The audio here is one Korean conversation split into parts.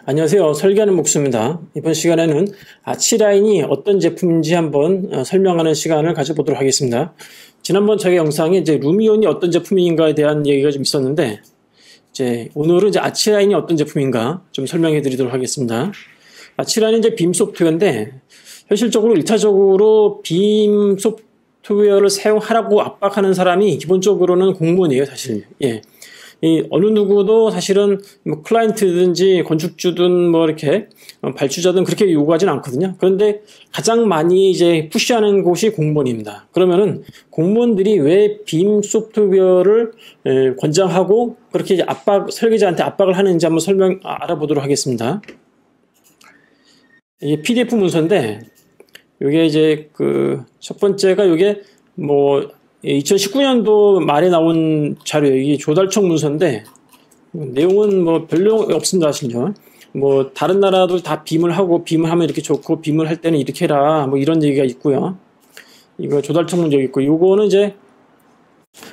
안녕하세요. 설계하는 목수입니다. 이번 시간에는 아치라인이 어떤 제품인지 한번 설명하는 시간을 가져보도록 하겠습니다. 지난번 저희 영상에 이제 루미온이 어떤 제품인가에 대한 얘기가 좀 있었는데, 오늘은 아치라인이 어떤 제품인가 좀 설명해 드리도록 하겠습니다. 아치라인은 이제 빔 소프트웨어인데, 현실적으로 1차적으로 빔 소프트웨어를 사용하라고 압박하는 사람이 기본적으로는 공무원이에요, 사실. 예. 어느 누구도 사실은 뭐 클라이언트든지 건축주든 뭐 이렇게 발주자든 그렇게 요구하진 않거든요. 그런데 가장 많이 이제 푸시하는 곳이 공무원입니다. 그러면은 공무원들이 왜 빔 소프트웨어를 권장하고 그렇게 이제 설계자한테 압박을 하는지 한번 알아보도록 하겠습니다. 이게 PDF 문서인데, 요게 이제 첫 번째가 요게 뭐 2019년도 말에 나온 자료예요. 이게 조달청 문서인데, 내용은 뭐 별로 없습니다, 사실요. 뭐 다른 나라도 다 빔을 하면 이렇게 좋고 빔을 할 때는 이렇게 해라, 뭐 이런 얘기가 있고요. 이거 조달청 문제 있고, 요거는 이제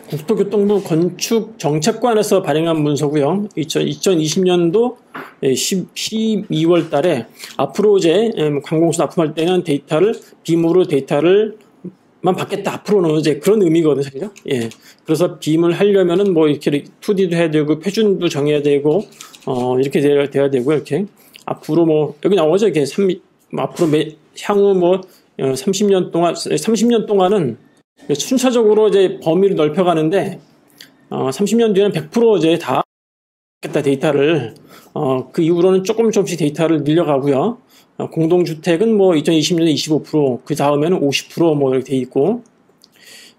국토교통부 건축정책관에서 발행한 문서고요. 2020년도 12월 달에 앞으로 이제 관공서 납품할 때는 빔으로 데이터를 만 받겠다. 앞으로는 이제 그런 의미거든요, 사실요. 예. 그래서 빔을 하려면은 뭐 이렇게 2D도 해야 되고, 표준도 정해야 되고, 이렇게 돼야 되고, 이렇게. 앞으로 뭐, 여기 나오죠. 이렇게 앞으로 향후 뭐, 30년 동안은 순차적으로 이제 범위를 넓혀가는데, 30년 뒤에는 100% 이제 다 받겠다, 데이터를. 그 이후로는 조금씩 데이터를 늘려가고요. 공동주택은 뭐 2020년에 25%, 그 다음에는 50% 뭐 이렇게 돼 있고,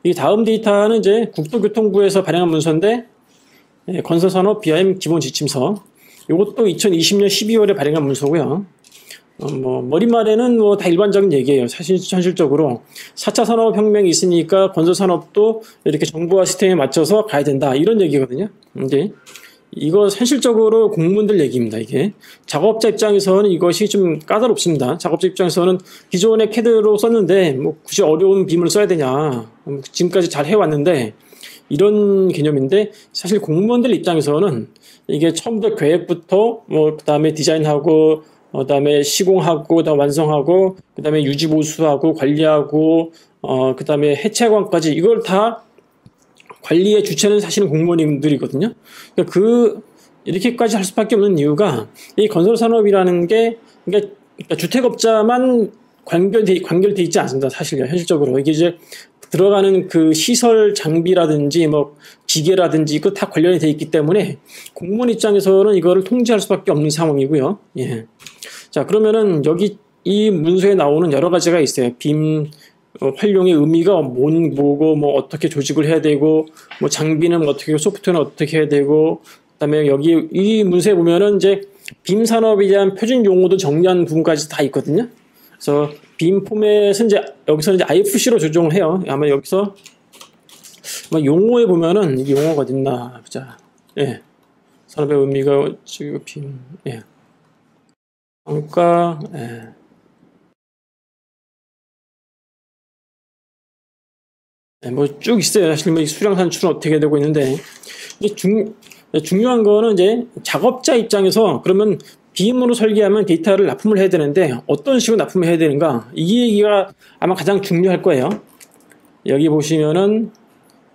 이 다음 데이터는 이제 국토교통부에서 발행한 문서인데, 건설산업 BIM 기본지침서. 이것도 2020년 12월에 발행한 문서고요. 뭐 머릿말에는 뭐 다 일반적인 얘기예요. 사실 현실적으로 4차 산업혁명이 있으니까 건설산업도 이렇게 정부와 시스템에 맞춰서 가야 된다, 이런 얘기거든요. 이제 이거 현실적으로 공무원들 얘기입니다. 이게 작업자 입장에서는 이것이 좀 까다롭습니다. 작업자 입장에서는 기존의 캐드로 썼는데 뭐 굳이 어려운 빔을 써야 되냐, 지금까지 잘 해왔는데, 이런 개념인데, 사실 공무원들 입장에서는 이게 처음부터 계획부터 뭐 그다음에 디자인하고, 그다음에 시공하고, 그다음 완성하고, 그다음에 유지 보수하고 관리하고, 그다음에 해체관까지 이걸 다 관리의 주체는 사실은 공무원들이거든요. 그러니까 이렇게까지 할 수밖에 없는 이유가, 이 건설산업이라는 게, 그러니까 주택업자만 관결돼 있지 않습니다. 사실요, 현실적으로. 이게 이제 들어가는 그 시설 장비라든지 뭐 기계라든지 이거 다 관련이 돼 있기 때문에 공무원 입장에서는 이거를 통제할 수밖에 없는 상황이고요. 예. 자, 그러면은 여기 이 문서에 나오는 여러 가지가 있어요. 빔 활용의 의미가 뭐고, 뭐 어떻게 조직을 해야 되고, 뭐 장비는 어떻게, 소프트웨어는 어떻게 해야 되고, 그다음에 여기 이 문서에 보면은 이제 빔 산업에 대한 표준 용어도 정리한 부분까지 다 있거든요. 그래서 빔 포맷은 여기서 IFC로 조정을 해요. 아마 여기서 뭐 용어에 보면은 이게 용어가 어딨나 보자. 예. 산업의 의미가 지금 빔, 예. 평가, 예. 뭐 쭉 있어요. 사실 뭐 수량 산출은 어떻게 되고 있는데, 중요한 거는 이제 작업자 입장에서 그러면 빔으로 설계하면 데이터를 납품을 해야 되는데 어떤 식으로 납품을 해야 되는가, 이 얘기가 아마 가장 중요할 거예요. 여기 보시면은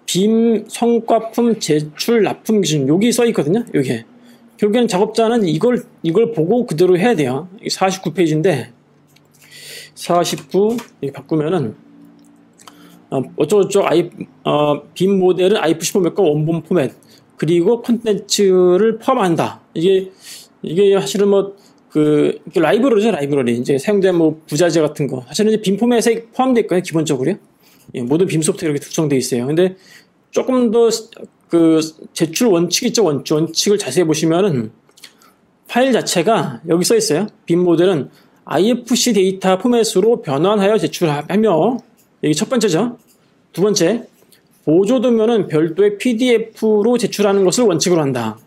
빔 성과품 제출 납품 기준, 여기 써 있거든요. 여기 결국에는 작업자는 이걸 보고 그대로 해야 돼요. 49페이지인데 49 이렇게 바꾸면은 빔 모델은 IFC 포맷과 원본 포맷, 그리고 콘텐츠를 포함한다. 이게 사실은 뭐 이게 라이브러리죠, 라이브러리. 이제 사용된 뭐 부자재 같은 거. 사실은 이제 빔 포맷에 포함되어 있거든요, 기본적으로요. 예, 모든 빔 소프트웨어 이렇게 구성되어 있어요. 근데 조금 더 제출 원칙 있죠, 원칙을 자세히 보시면은 파일 자체가 여기 써 있어요. 빔 모델은 IFC 데이터 포맷으로 변환하여 제출하며, 이게 첫 번째죠. 두 번째, 보조도면은 별도의 PDF로 제출하는 것을 원칙으로 한다.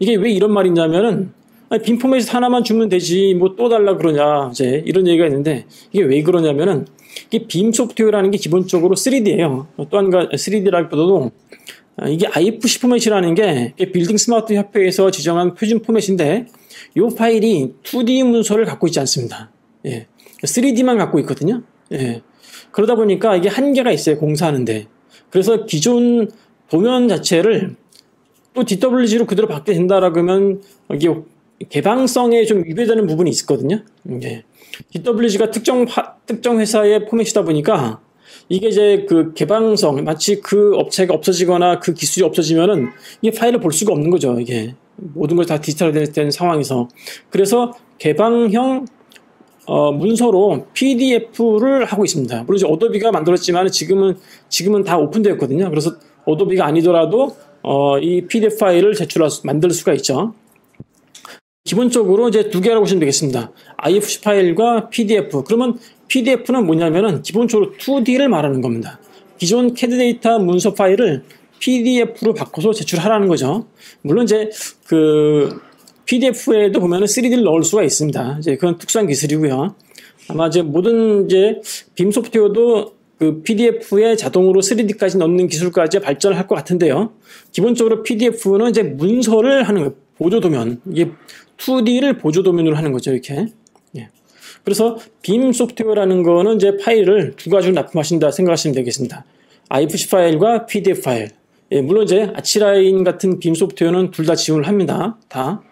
이게 왜 이런 말이냐면은, 빔 포맷 하나만 주면 되지 뭐 또 달라 그러냐, 이제 이런 얘기가 있는데, 이게 왜 그러냐면은 이게 빔 소프트웨어라는 게 기본적으로 3D예요. 또 한 가지 3D라기보다도 이게 IFC 포맷이라는 게 빌딩 스마트 협회에서 지정한 표준 포맷인데 이 파일이 2D 문서를 갖고 있지 않습니다. 예. 3D만 갖고 있거든요. 예. 그러다 보니까 이게 한계가 있어요, 공사하는데. 그래서 기존 도면 자체를 또 DWG로 그대로 받게 된다라고 하면 이게 개방성에 좀 위배되는 부분이 있거든요. 예. DWG가 특정 회사의 포맷이다 보니까 이게 이제 그 개방성, 마치 그 업체가 없어지거나 그 기술이 없어지면은 이 파일을 볼 수가 없는 거죠, 이게. 모든 걸 다 디지털화된 상황에서. 그래서 개방형 문서로 PDF를 하고 있습니다. 물론 이제 어도비가 만들었지만 지금은 다 오픈되었거든요. 그래서 어도비가 아니더라도 이 PDF 파일을 만들 수가 있죠. 기본적으로 이제 두 개라고 보시면 되겠습니다. IFC 파일과 PDF. 그러면 PDF는 뭐냐면은 기본적으로 2D를 말하는 겁니다. 기존 CAD 데이터 문서 파일을 PDF로 바꿔서 제출하라는 거죠. 물론 이제 그 PDF에도 보면은 3D를 넣을 수가 있습니다. 이제 그건 특수한 기술이고요. 아마 이제 모든 이제 빔 소프트웨어도 그 PDF에 자동으로 3D까지 넣는 기술까지 발전을 할 것 같은데요. 기본적으로 PDF는 이제 문서를 하는 거예요. 보조도면. 이게 2D를 보조도면으로 하는 거죠, 이렇게. 예. 그래서 빔 소프트웨어라는 거는 이제 파일을 두 가지로 납품하신다 생각하시면 되겠습니다. IFC 파일과 PDF 파일. 예, 물론 이제 아치라인 같은 빔 소프트웨어는 둘 다 지원을 합니다. 다.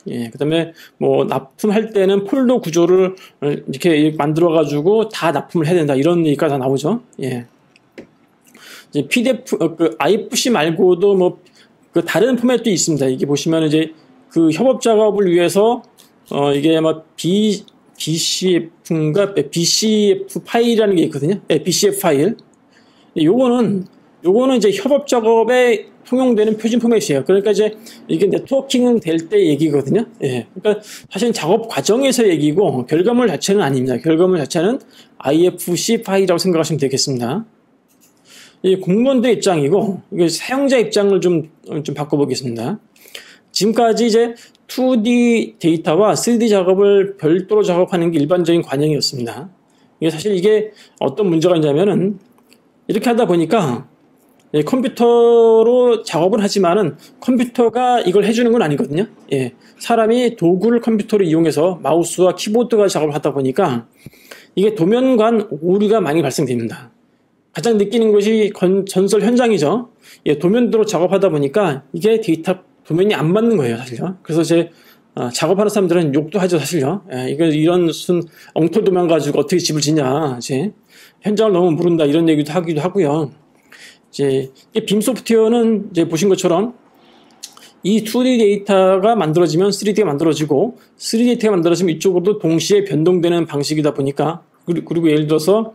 예, 그 다음에 뭐 납품할 때는 폴더 구조를 이렇게 만들어가지고 다 납품을 해야 된다. 이런 얘기가 다 나오죠. 예. 이제 PDF, 그 IFC 말고도 뭐 그 다른 포맷도 있습니다. 이게 보시면 이제 그 협업 작업을 위해서 이게 아마 BCF인가 BCF 파일이라는 게 있거든요. 네, BCF 파일. 요거는 이제 협업 작업에 통용되는 표준 포맷이에요. 그러니까 이제 이게 네트워킹 될 때 얘기거든요. 예. 그러니까 사실 작업 과정에서 얘기고 결과물 자체는 아닙니다. 결과물 자체는 IFC 파일이라고 생각하시면 되겠습니다. 이 공무원들 입장이고 이게 사용자 입장을 좀 바꿔보겠습니다. 지금까지 이제 2D 데이터와 3D 작업을 별도로 작업하는 게 일반적인 관행이었습니다. 이게 사실 이게 어떤 문제가 있냐면은 이렇게 하다 보니까 컴퓨터로 작업을 하지만은 컴퓨터가 이걸 해주는 건 아니거든요. 예. 사람이 도구를 컴퓨터로 이용해서 마우스와 키보드가 작업을 하다 보니까 이게 도면 간 오류가 많이 발생됩니다. 가장 느끼는 것이 전설 현장이죠. 예, 도면으로 작업하다 보니까 이게 도면이 안 맞는 거예요, 사실요. 그래서 이제 작업하는 사람들은 욕도 하죠, 사실요. 예, 이런 무슨 엉터 도면 가지고 어떻게 집을 짓냐, 이제 현장을 너무 모른다 이런 얘기도 하기도 하고요. 이제 빔 소프트웨어는 이제 보신 것처럼 이 2D 데이터가 만들어지면 3D가 만들어지고 3D 데이터가 만들어지면 이쪽으로도 동시에 변동되는 방식이다 보니까 그리고 예를 들어서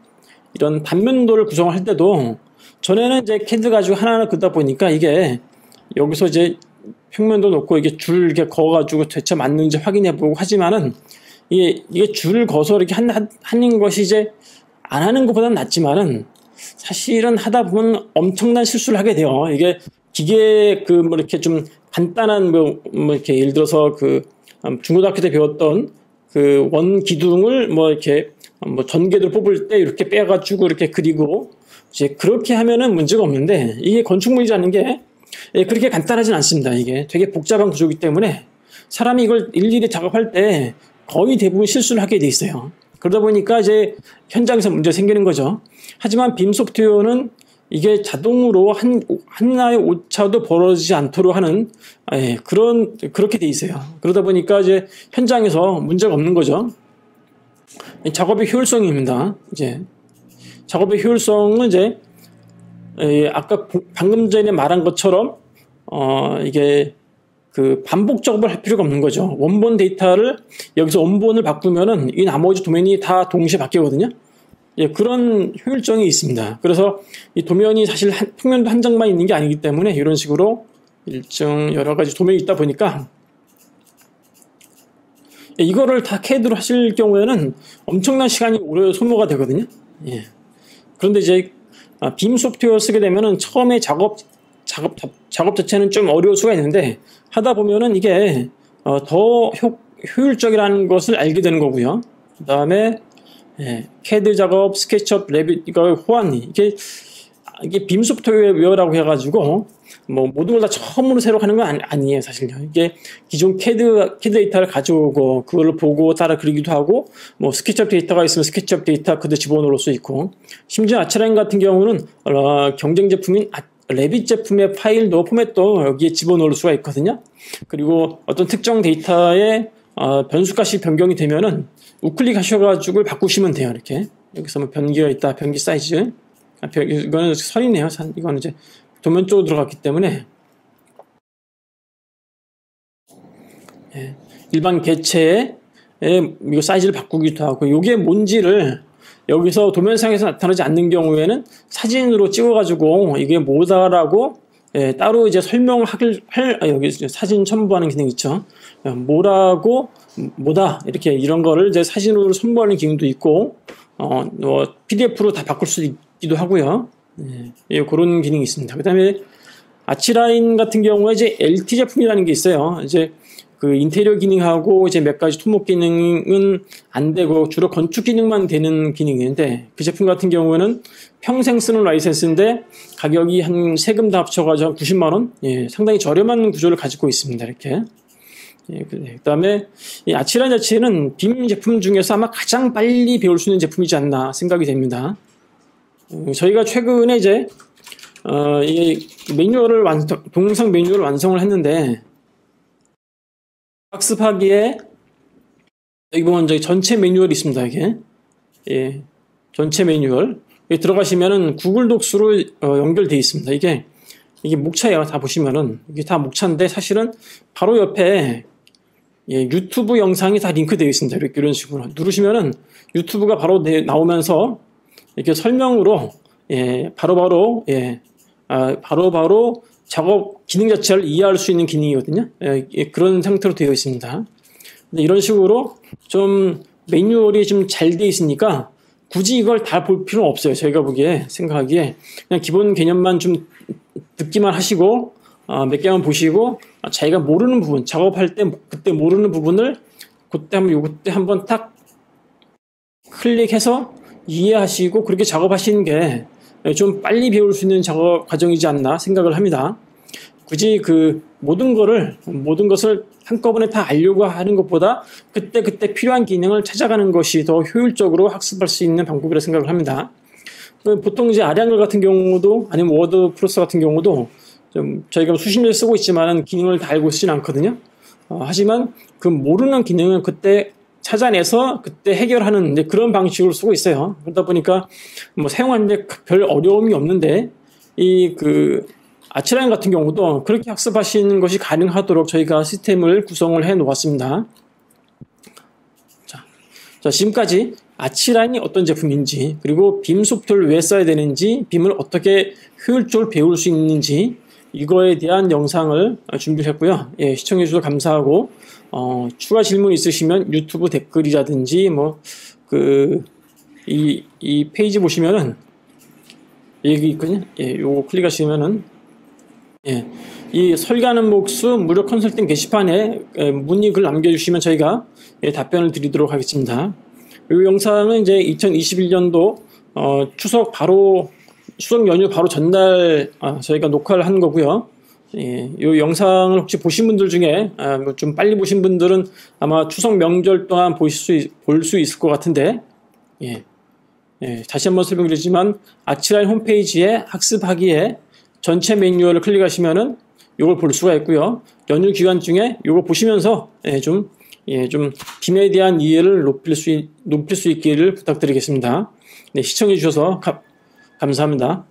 이런 단면도를 구성할 때도 전에는 이제 CAD 가지고 하나하나 긋다 보니까 이게 여기서 이제 평면도 놓고 이게 줄 이렇게 그어가지고 대체 맞는지 확인해보고 하지만은 이게 줄을 그어서 이렇게 하는 것이 이제 안 하는 것보다는 낫지만은 사실은 하다 보면 엄청난 실수를 하게 돼요. 이게 기계 뭐 이렇게 좀 간단한 뭐 이렇게 예를 들어서 중고등학교 때 배웠던 그 원 기둥을 뭐 이렇게 뭐 전개도를 뽑을 때 이렇게 빼가지고 이렇게 그리고 이제 그렇게 하면은 문제가 없는데 이게 건축물이라는 게 그렇게 간단하진 않습니다. 이게 되게 복잡한 구조이기 때문에 사람이 이걸 일일이 작업할 때 거의 대부분 실수를 하게 돼 있어요. 그러다 보니까 이제 현장에서 문제가 생기는 거죠. 하지만 빔 소프트웨어는 이게 자동으로 하나의 오차도 벌어지지 않도록 하는 그렇게 돼 있어요. 그러다 보니까 이제 현장에서 문제가 없는 거죠. 작업의 효율성입니다. 이제 작업의 효율성은 이제 아까 방금 전에 말한 것처럼 이게 반복 작업을 할 필요가 없는 거죠. 원본 데이터를 여기서 원본을 바꾸면은 이 나머지 도면이 다 동시에 바뀌거든요. 예, 그런 효율성이 있습니다. 그래서 이 도면이 사실 평면도 한 장만 있는 게 아니기 때문에 이런 식으로 일정 여러 가지 도면이 있다 보니까 이거를 다 CAD로 하실 경우에는 엄청난 시간이 오래 소모가 되거든요. 예. 그런데 이제 빔 소프트웨어 쓰게 되면은 처음에 작업 자체는 좀 어려울 수가 있는데 하다 보면은 이게 더 효율적이라는 것을 알게 되는 거고요. 그 다음에 CAD 작업, 스케치업, 레빗 이거 호환이 이게 빔 소프트웨어라고 해가지고 뭐 모든 걸 다 처음으로 새로 하는 건 아니에요, 사실요. 이게 기존 CAD 데이터를 가져오고 그걸 보고 따라 그리기도 하고, 뭐 스케치업 데이터가 있으면 스케치업 데이터 그대로 집어넣을 수 있고, 심지어 아치라인 같은 경우는 경쟁 제품인 레빗 제품의 파일도 포맷도 여기에 집어넣을 수가 있거든요. 그리고 어떤 특정 데이터의 변수값이 변경이 되면은 우클릭 하셔가지고 바꾸시면 돼요. 이렇게 여기서 뭐 변기가 있다, 변기 사이즈, 이거는 선이네요. 이거는 이제 도면 쪽으로 들어갔기 때문에, 예, 일반 개체의 이거 사이즈를 바꾸기도 하고, 이게 뭔지를 여기서 도면상에서 나타나지 않는 경우에는 사진으로 찍어가지고 이게 뭐다라고, 예, 따로 이제 설명을 여기 사진 첨부하는 기능 있죠. 뭐라고, 뭐다, 이렇게 이런 거를 이제 사진으로 첨부하는 기능도 있고, 뭐 PDF로 다 바꿀 수 있기도 하고요. 예, 그런 기능이 있습니다. 그 다음에 아치라인 같은 경우에 이제 LT 제품이라는 게 있어요. 이제 그 인테리어 기능하고 이제 몇 가지 토목 기능은 안 되고 주로 건축 기능만 되는 기능인데, 그 제품 같은 경우에는 평생 쓰는 라이센스인데 가격이 한 세금 다 합쳐가지고 90만 원, 예, 상당히 저렴한 구조를 가지고 있습니다. 이렇게. 예, 그다음에 이 아치라인 자체는 빔 제품 중에서 아마 가장 빨리 배울 수 있는 제품이지 않나 생각이 됩니다. 저희가 최근에 이제 이 매뉴얼을 동영상 매뉴얼을 완성을 했는데, 학습하기에 여기 보면 저희 전체 매뉴얼이 있습니다. 이게, 예, 전체 매뉴얼 여기 들어가시면은 구글 독스로 연결되어 있습니다. 이게 목차예요. 다 보시면은 이게 다 목차인데, 사실은 바로 옆에, 예, 유튜브 영상이 다 링크되어 있습니다. 이렇게 이런 식으로 누르시면은 유튜브가 바로 나오면서 이렇게 설명으로, 예, 바로바로, 예, 바로바로 작업 기능 자체를 이해할 수 있는 기능이거든요. 예, 그런 상태로 되어 있습니다. 근데 이런 식으로 좀 매뉴얼이 좀 잘 되어 있으니까 굳이 이걸 다 볼 필요는 없어요. 저희가 생각하기에 그냥 기본 개념만 좀 듣기만 하시고, 몇 개만 보시고, 자기가 모르는 부분, 작업할 때 그때 모르는 부분을 요때 한번 딱 클릭해서 이해하시고 그렇게 작업하시는 게 좀 빨리 배울 수 있는 작업 과정이지 않나 생각을 합니다. 굳이 그 모든 것을 한꺼번에 다 알려고 하는 것보다 그때 필요한 기능을 찾아가는 것이 더 효율적으로 학습할 수 있는 방법이라 생각을 합니다. 보통 이제 아리안글 같은 경우도, 아니면 워드 프로스 같은 경우도 좀 저희가 수십 년 쓰고 있지만 기능을 다 알고 있지는 않거든요. 하지만 그 모르는 기능은 그때 찾아내서 그때 해결하는 그런 방식으로 쓰고 있어요. 그러다 보니까 뭐 사용하는데 별 어려움이 없는데, 아치라인 같은 경우도 그렇게 학습하시는 것이 가능하도록 저희가 시스템을 구성을 해 놓았습니다. 자, 지금까지 아치라인이 어떤 제품인지, 그리고 빔 소프트를 왜 써야 되는지, 빔을 어떻게 효율적으로 배울 수 있는지, 이거에 대한 영상을 준비했고요. 예, 시청해 주셔서 감사하고, 추가 질문 있으시면 유튜브 댓글이라든지, 이 페이지 보시면은, 여기 있거든요. 예, 요거 클릭하시면은, 예, 이 설계하는 목수 무료 컨설팅 게시판에 문의글 남겨주시면 저희가, 예, 답변을 드리도록 하겠습니다. 이 영상은 이제 2021년도 추석 연휴 바로 전날 저희가 녹화를 한 거고요. 예, 이 영상을 혹시 보신 분들 중에 좀 빨리 보신 분들은 아마 추석 명절 동안 볼 수 있을 것 같은데, 예, 다시 한번 설명드리지만 아치라인 홈페이지에 학습하기에 전체 매뉴얼을 클릭하시면은 이걸 볼 수가 있고요. 연휴 기간 중에 이거 보시면서 좀 빔에 대한 이해를 높일 수 있기를 부탁드리겠습니다. 네, 시청해 주셔서 감사합니다.